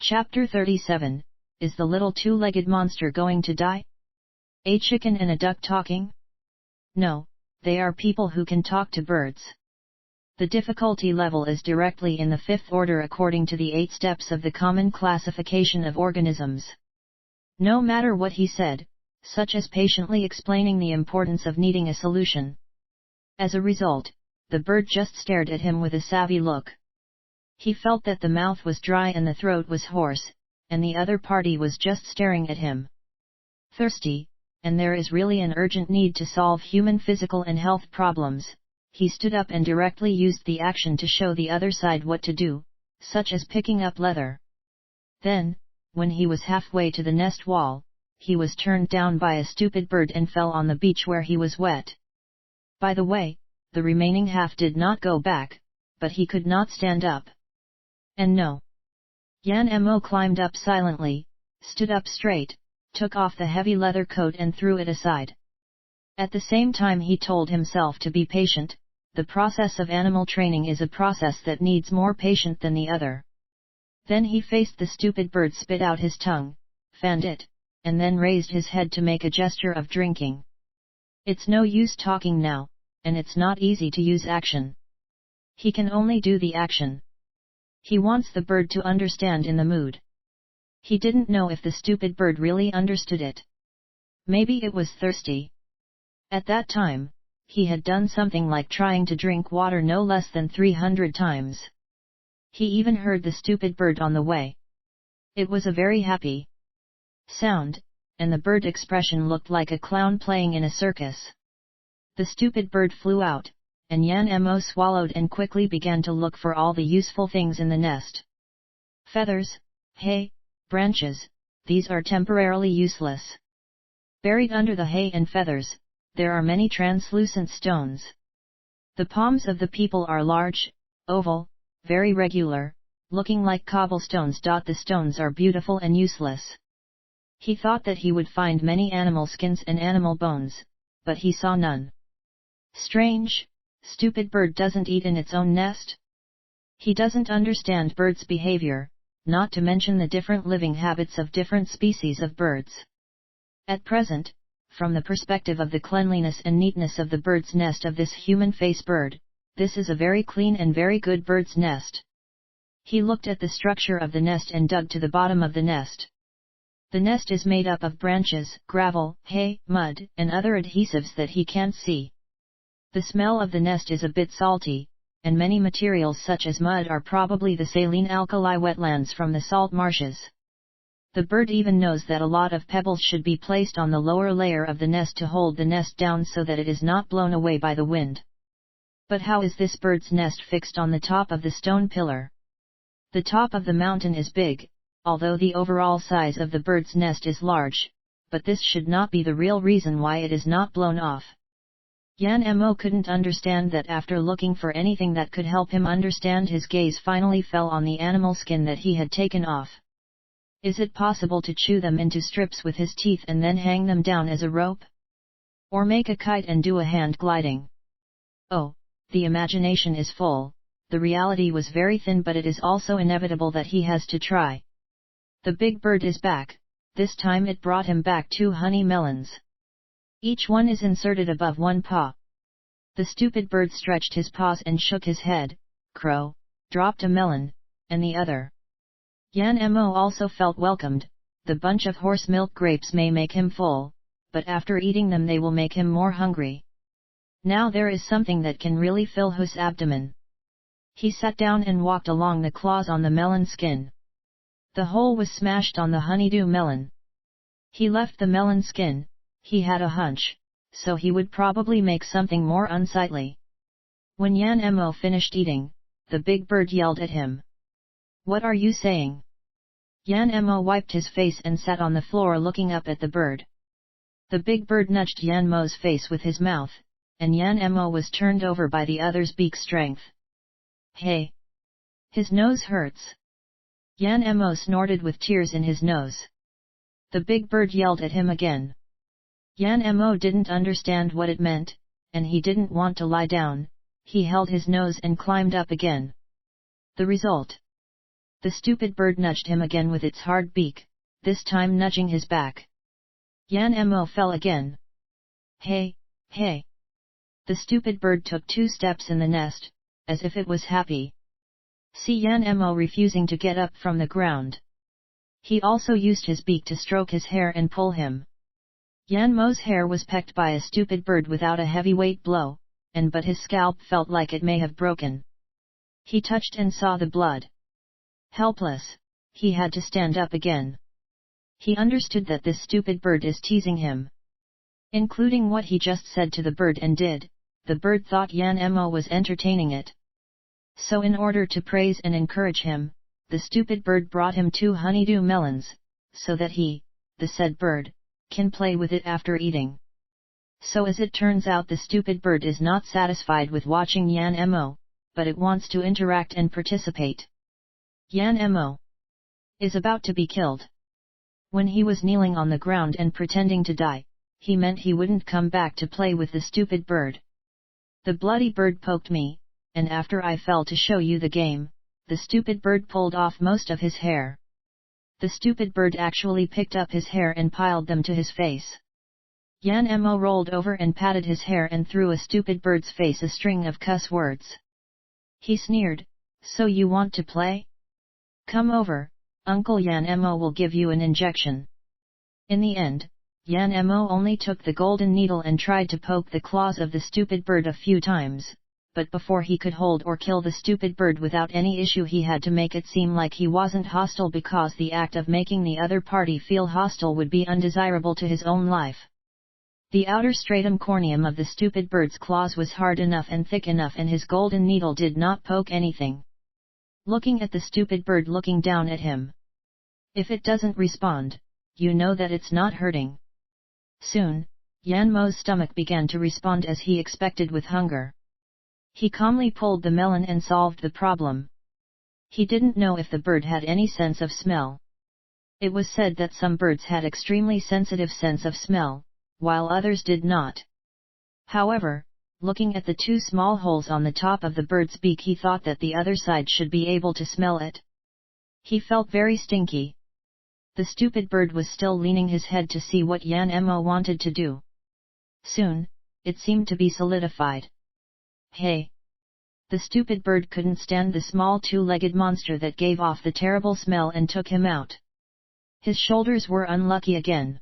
Chapter 37, Is the little two-legged monster going to die? A chicken and a duck talking? No, they are people who can talk to birds. The difficulty level is directly in the fifth order according to the 8 steps of the common classification of organisms. No matter what he said, such as patiently explaining the importance of needing a solution. As a result, the bird just stared at him with a savvy look. He felt that the mouth was dry and the throat was hoarse, and the other party was just staring at him. Thirsty, and there is really an urgent need to solve human physical and health problems. He stood up and directly used the action to show the other side what to do, such as picking up leather. Then, when he was halfway to the nest wall, he was turned down by a stupid bird and fell on the beach where he was wet. By the way, the remaining half did not go back, but he could not stand up. And no. Yan Mo climbed up silently, stood up straight, took off the heavy leather coat and threw it aside. At the same time he told himself to be patient. The process of animal training is a process that needs more patience than the other. Then he faced the stupid bird, spit out his tongue, fanned it, and then raised his head to make a gesture of drinking. It's no use talking now, and it's not easy to use action. He can only do the action. He wants the bird to understand in the mood. He didn't know if the stupid bird really understood it. Maybe it was thirsty. At that time, he had done something like trying to drink water no less than 300 times. He even heard the stupid bird on the way. It was a very happy sound, and the bird expression looked like a clown playing in a circus. The stupid bird flew out, and Yan Mo swallowed and quickly began to look for all the useful things in the nest. Feathers, hay, branches, these are temporarily useless. Buried under the hay and feathers, there are many translucent stones. The palms of the people are large, oval, very regular, looking like cobblestones. The stones are beautiful and useless. He thought that he would find many animal skins and animal bones, but he saw none. Strange, stupid bird doesn't eat in its own nest? He doesn't understand birds' behavior, not to mention the different living habits of different species of birds. At present, from the perspective of the cleanliness and neatness of the bird's nest of this human face bird, this is a very clean and very good bird's nest. He looked at the structure of the nest and dug to the bottom of the nest. The nest is made up of branches, gravel, hay, mud, and other adhesives that he can't see. The smell of the nest is a bit salty, and many materials such as mud are probably the saline alkali wetlands from the salt marshes. The bird even knows that a lot of pebbles should be placed on the lower layer of the nest to hold the nest down so that it is not blown away by the wind. But how is this bird's nest fixed on the top of the stone pillar? The top of the mountain is big, although the overall size of the bird's nest is large, but this should not be the real reason why it is not blown off. Yan Mo couldn't understand that. After looking for anything that could help him understand, his gaze finally fell on the animal skin that he had taken off. Is it possible to chew them into strips with his teeth and then hang them down as a rope? Or make a kite and do a hand gliding? Oh, the imagination is full. The reality was very thin, but it is also inevitable that he has to try. The big bird is back. This time it brought him back 2 honey melons. Each one is inserted above one paw. The stupid bird stretched his paws and shook his head, crow, dropped a melon, and the other. Yan Mo also felt welcomed. The bunch of horse milk grapes may make him full, but after eating them they will make him more hungry. Now there is something that can really fill his abdomen. He sat down and walked along the claws on the melon skin. The hole was smashed on the honeydew melon. He left the melon skin. He had a hunch, so he would probably make something more unsightly. When Yan Mo finished eating, the big bird yelled at him. What are you saying? Yan Mo wiped his face and sat on the floor looking up at the bird. The big bird nudged Yan Mo's face with his mouth, and Yan Mo was turned over by the other's beak strength. Hey! His nose hurts. Yan Mo snorted with tears in his nose. The big bird yelled at him again. Yan Mo didn't understand what it meant, and he didn't want to lie down. He held his nose and climbed up again. The result. The stupid bird nudged him again with its hard beak, this time nudging his back. Yan Mo fell again. Hey, hey! The stupid bird took 2 steps in the nest, as if it was happy. See Yan Mo refusing to get up from the ground. He also used his beak to stroke his hair and pull him. Yan Mo's hair was pecked by a stupid bird without a heavyweight blow, but his scalp felt like it may have broken. He touched and saw the blood. Helpless, he had to stand up again. He understood that this stupid bird is teasing him. Including what he just said to the bird and did, the bird thought Yan Mo was entertaining it. So in order to praise and encourage him, the stupid bird brought him 2 honeydew melons, so that he, the said bird, can play with it after eating. So as it turns out, the stupid bird is not satisfied with watching Yan Mo, but it wants to interact and participate. Yan Mo is about to be killed. When he was kneeling on the ground and pretending to die, he meant he wouldn't come back to play with the stupid bird. The bloody bird poked me, and after I fell to show you the game, the stupid bird pulled off most of his hair. The stupid bird actually picked up his hair and piled them to his face. Yan Mo rolled over and patted his hair and threw a stupid bird's face a string of cuss words. He sneered, "So you want to play? Come over, Uncle Yan Mo will give you an injection." In the end, Yan Mo only took the golden needle and tried to poke the claws of the stupid bird a few times, but before he could hold or kill the stupid bird without any issue, he had to make it seem like he wasn't hostile, because the act of making the other party feel hostile would be undesirable to his own life. The outer stratum corneum of the stupid bird's claws was hard enough and thick enough, and his golden needle did not poke anything. Looking at the stupid bird looking down at him. If it doesn't respond, you know that it's not hurting. Soon, Yan Mo's stomach began to respond as he expected, with hunger. He calmly pulled the melon and solved the problem. He didn't know if the bird had any sense of smell. It was said that some birds had extremely sensitive sense of smell, while others did not. However, looking at the 2 small holes on the top of the bird's beak, he thought that the other side should be able to smell it. He felt very stinky. The stupid bird was still leaning his head to see what Yan Mo wanted to do. Soon, it seemed to be solidified. Hey! The stupid bird couldn't stand the small 2-legged monster that gave off the terrible smell and took him out. His shoulders were unlucky again.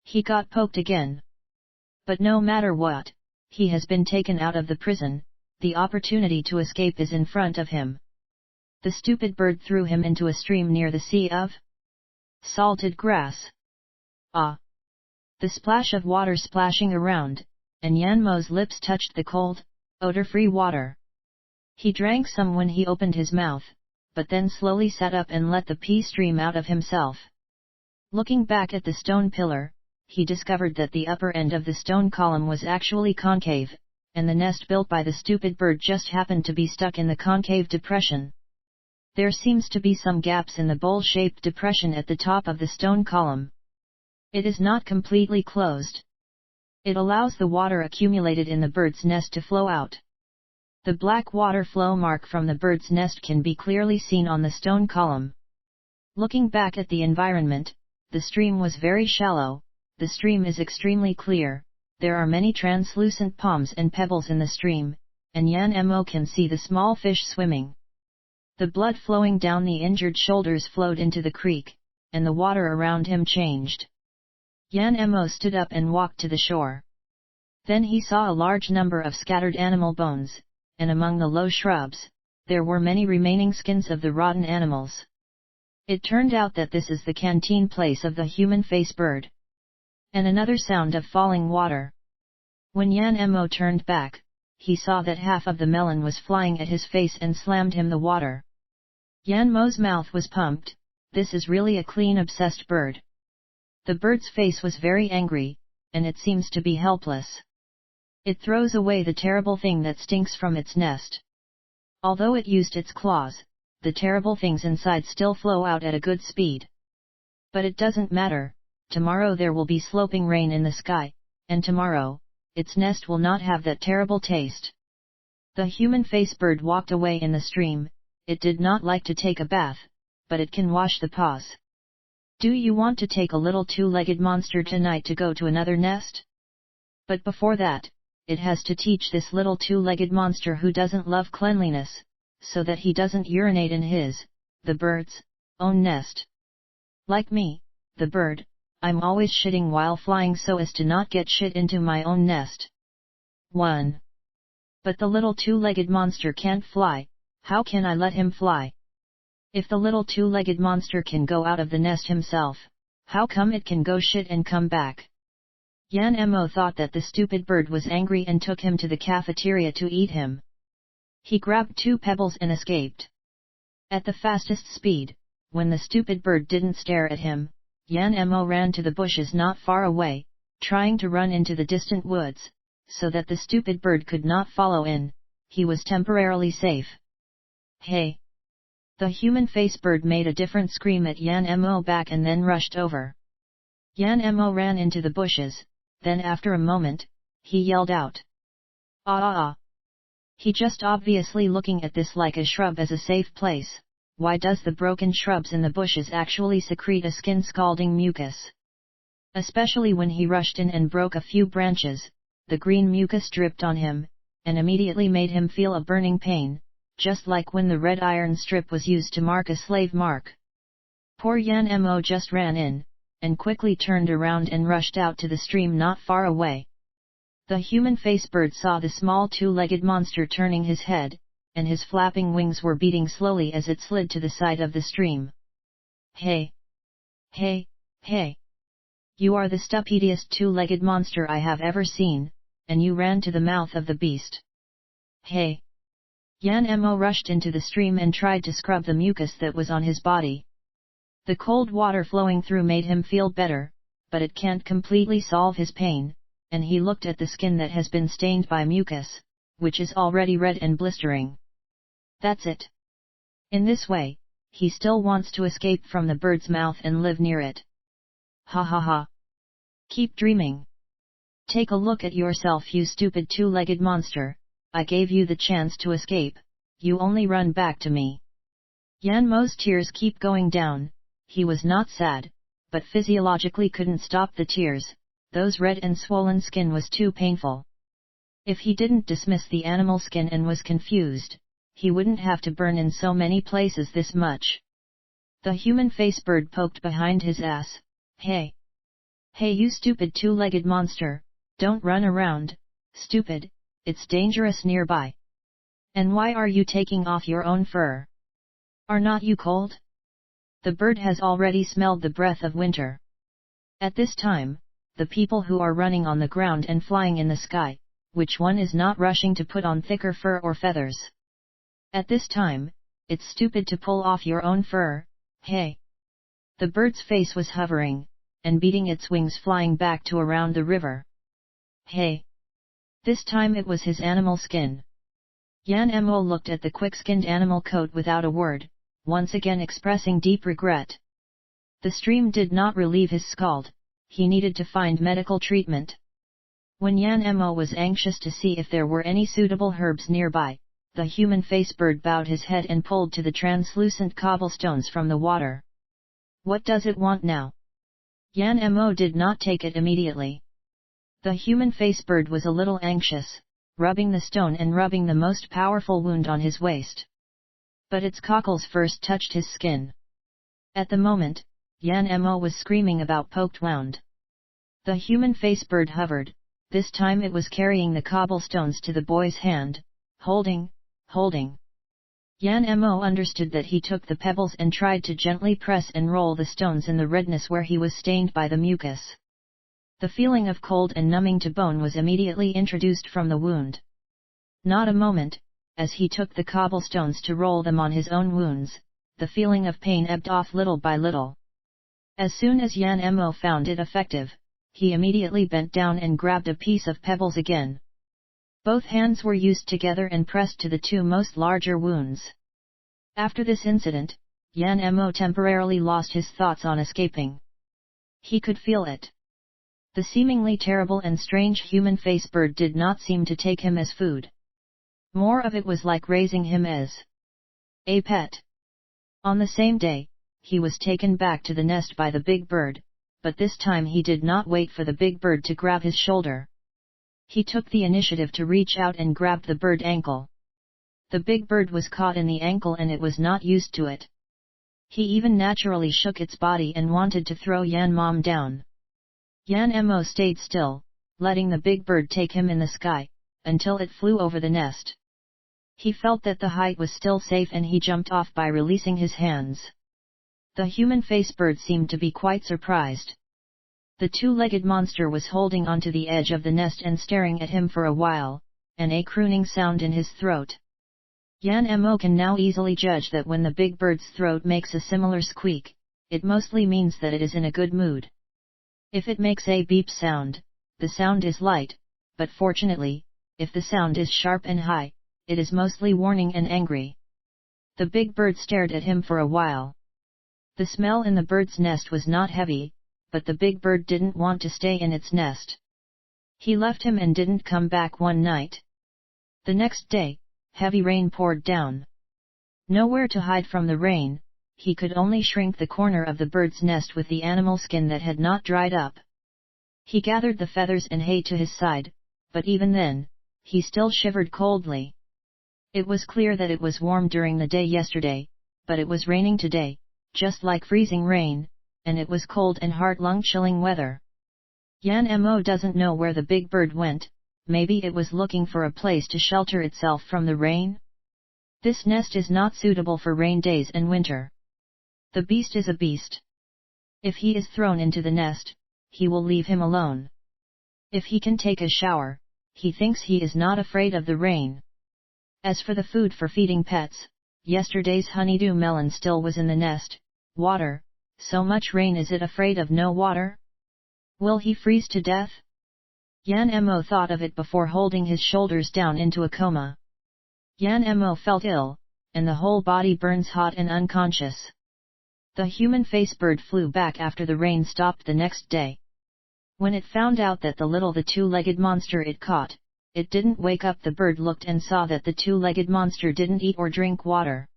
He got poked again. But no matter what, he has been taken out of the prison, the opportunity to escape is in front of him. The stupid bird threw him into a stream near the sea of salted grass. Ah! The splash of water splashing around, and Yan Mo's lips touched the cold, odor-free water. He drank some when he opened his mouth, but then slowly sat up and let the pee stream out of himself. Looking back at the stone pillar, he discovered that the upper end of the stone column was actually concave, and the nest built by the stupid bird just happened to be stuck in the concave depression. There seems to be some gaps in the bowl-shaped depression at the top of the stone column. It is not completely closed. It allows the water accumulated in the bird's nest to flow out. The black water flow mark from the bird's nest can be clearly seen on the stone column. Looking back at the environment, the stream was very shallow. The stream is extremely clear, there are many translucent palms and pebbles in the stream, and Yan Mo can see the small fish swimming. The blood flowing down the injured shoulders flowed into the creek, and the water around him changed. Yan Mo stood up and walked to the shore. Then he saw a large number of scattered animal bones, and among the low shrubs, there were many remaining skins of the rotten animals. It turned out that this is the canteen place of the human face bird. And another sound of falling water. When Yan Mo turned back, he saw that half of the melon was flying at his face and slammed him the water. Yan Mo's mouth was pumped. This is really a clean obsessed bird. The bird's face was very angry, and it seems to be helpless. It throws away the terrible thing that stinks from its nest. Although it used its claws, the terrible things inside still flow out at a good speed. But it doesn't matter. Tomorrow there will be sloping rain in the sky, and tomorrow, its nest will not have that terrible taste. The human face bird walked away in the stream. It did not like to take a bath, but it can wash the paws. Do you want to take a little two-legged monster tonight to go to another nest? But before that, it has to teach this little two-legged monster who doesn't love cleanliness, so that he doesn't urinate in his, the bird's, own nest. Like me, the bird, I'm always shitting while flying so as to not get shit into my own nest. 1. But the little two-legged monster can't fly, how can I let him fly? If the little two-legged monster can go out of the nest himself, how come it can go shit and come back? Yan Mo thought that the stupid bird was angry and took him to the cafeteria to eat him. He grabbed 2 pebbles and escaped. At the fastest speed, when the stupid bird didn't stare at him, Yan Mo ran to the bushes not far away, trying to run into the distant woods, so that the stupid bird could not follow in. He was temporarily safe. Hey! The human face bird made a different scream at Yan Mo back and then rushed over. Yan Mo ran into the bushes, then after a moment, he yelled out. Ah ah ah! He just obviously looking at this like a shrub as a safe place. Why does the broken shrubs in the bushes actually secrete a skin-scalding mucus? Especially when he rushed in and broke a few branches, the green mucus dripped on him, and immediately made him feel a burning pain, just like when the red iron strip was used to mark a slave mark. Poor Yan Mo just ran in, and quickly turned around and rushed out to the stream not far away. The human face bird saw the small two-legged monster turning his head, and his flapping wings were beating slowly as it slid to the side of the stream. Hey! Hey! Hey! You are the stupidest two-legged monster I have ever seen, and you ran to the mouth of the beast. Hey! Yan Mo rushed into the stream and tried to scrub the mucus that was on his body. The cold water flowing through made him feel better, but it can't completely solve his pain, and he looked at the skin that has been stained by mucus, which is already red and blistering. That's it. In this way, he still wants to escape from the bird's mouth and live near it. Ha ha ha. Keep dreaming. Take a look at yourself, you stupid two-legged monster. I gave you the chance to escape, you only run back to me. Yan Mo's tears keep going down. He was not sad, but physiologically couldn't stop the tears. Those red and swollen skin was too painful. If he didn't dismiss the animal skin and was confused, he wouldn't have to burn in so many places this much. The human face bird poked behind his ass. Hey! Hey, you stupid two-legged monster, don't run around, stupid, it's dangerous nearby. And why are you taking off your own fur? Are not you cold? The bird has already smelled the breath of winter. At this time, the people who are running on the ground and flying in the sky, which one is not rushing to put on thicker fur or feathers? At this time, it's stupid to pull off your own fur. Hey! The bird's face was hovering, and beating its wings flying back to around the river. Hey! This time it was his animal skin. Yan Mo looked at the quick-skinned animal coat without a word, once again expressing deep regret. The stream did not relieve his scald, he needed to find medical treatment. When Yan Mo was anxious to see if there were any suitable herbs nearby, the human face bird bowed his head and pulled to the translucent cobblestones from the water. What does it want now? Yan Mo did not take it immediately. The human face bird was a little anxious, rubbing the stone and rubbing the most powerful wound on his waist. But its cockles first touched his skin. At the moment, Yan Mo was screaming about poked wound. The human face bird hovered, this time it was carrying the cobblestones to the boy's hand, holding. Yan Mo understood that he took the pebbles and tried to gently press and roll the stones in the redness where he was stained by the mucus. The feeling of cold and numbing to bone was immediately introduced from the wound. Not a moment, as he took the cobblestones to roll them on his own wounds, the feeling of pain ebbed off little by little. As soon as Yan Mo found it effective, he immediately bent down and grabbed a piece of pebbles again. Both hands were used together and pressed to the 2 most larger wounds. After this incident, Yan Mo temporarily lost his thoughts on escaping. He could feel it. The seemingly terrible and strange human face bird did not seem to take him as food. More of it was like raising him as a pet. On the same day, he was taken back to the nest by the big bird, but this time he did not wait for the big bird to grab his shoulder. He took the initiative to reach out and grab the bird ankle. The big bird was caught in the ankle and it was not used to it. He even naturally shook its body and wanted to throw Yan Mom down. Yan Mo stayed still, letting the big bird take him in the sky, until it flew over the nest. He felt that the height was still safe and he jumped off by releasing his hands. The human face bird seemed to be quite surprised. The two-legged monster was holding onto the edge of the nest and staring at him for a while, a crooning sound in his throat. Yan Mo can now easily judge that when the big bird's throat makes a similar squeak, it mostly means that it is in a good mood. If it makes a beep sound, the sound is light, but fortunately, if the sound is sharp and high, it is mostly warning and angry. The big bird stared at him for a while. The smell in the bird's nest was not heavy, but the big bird didn't want to stay in its nest. He left him and didn't come back one night. The next day, heavy rain poured down. Nowhere to hide from the rain, he could only shrink the corner of the bird's nest with the animal skin that had not dried up. He gathered the feathers and hay to his side, but even then, he still shivered coldly. It was clear that it was warm during the day yesterday, but it was raining today, just like freezing rain, and it was cold and heart-lung-chilling weather. Yan Mo doesn't know where the big bird went. Maybe it was looking for a place to shelter itself from the rain? This nest is not suitable for rain days and winter. The beast is a beast. If he is thrown into the nest, he will leave him alone. If he can take a shower, he thinks he is not afraid of the rain. As for the food for feeding pets, yesterday's honeydew melon still was in the nest. Water, so much rain, is it afraid of no water? Will he freeze to death? Yan Mo thought of it before holding his shoulders down into a coma. Yan Mo felt ill, and the whole body burns hot and unconscious. The human face bird flew back after the rain stopped the next day. When it found out that the two-legged monster it caught, it didn't wake up. The bird looked and saw that the two-legged monster didn't eat or drink water.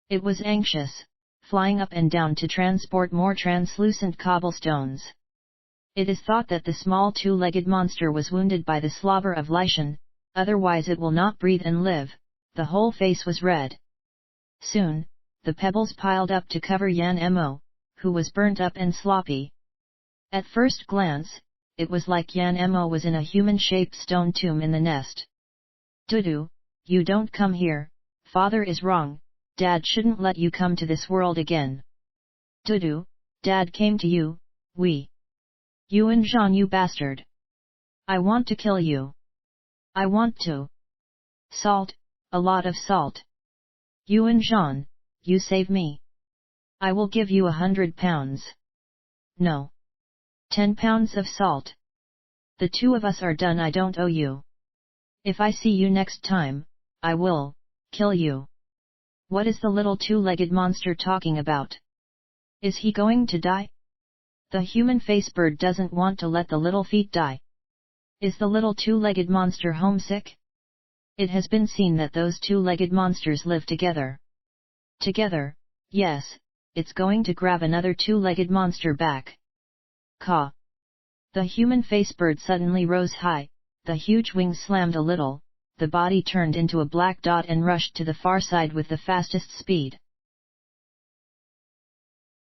It was anxious, flying up and down to transport more translucent cobblestones. It is thought that the small two-legged monster was wounded by the slobber of lichen, otherwise it will not breathe and live. The whole face was red. Soon, the pebbles piled up to cover Yan Mo, who was burnt up and sloppy. At first glance, it was like Yan Mo was in a human-shaped stone tomb in the nest. Dudu, you don't come here, father is wrong, dad shouldn't let you come to this world again. Dudu, dad came to you, Yuan Zhan, you bastard. I want to kill you. I want to. Salt, a lot of salt. Yuan Zhan, you save me. I will give you 100 pounds. No. 10 pounds of salt. The two of us are done. I don't owe you. If I see you next time, I will kill you. What is the little two-legged monster talking about? Is he going to die? The human face bird doesn't want to let the little feet die. Is the little two-legged monster homesick? It has been seen that those two-legged monsters live together. Together, yes, it's going to grab another two-legged monster back. Caw! The human face bird suddenly rose high, the huge wings slammed a little, the body turned into a black dot and rushed to the far side with the fastest speed.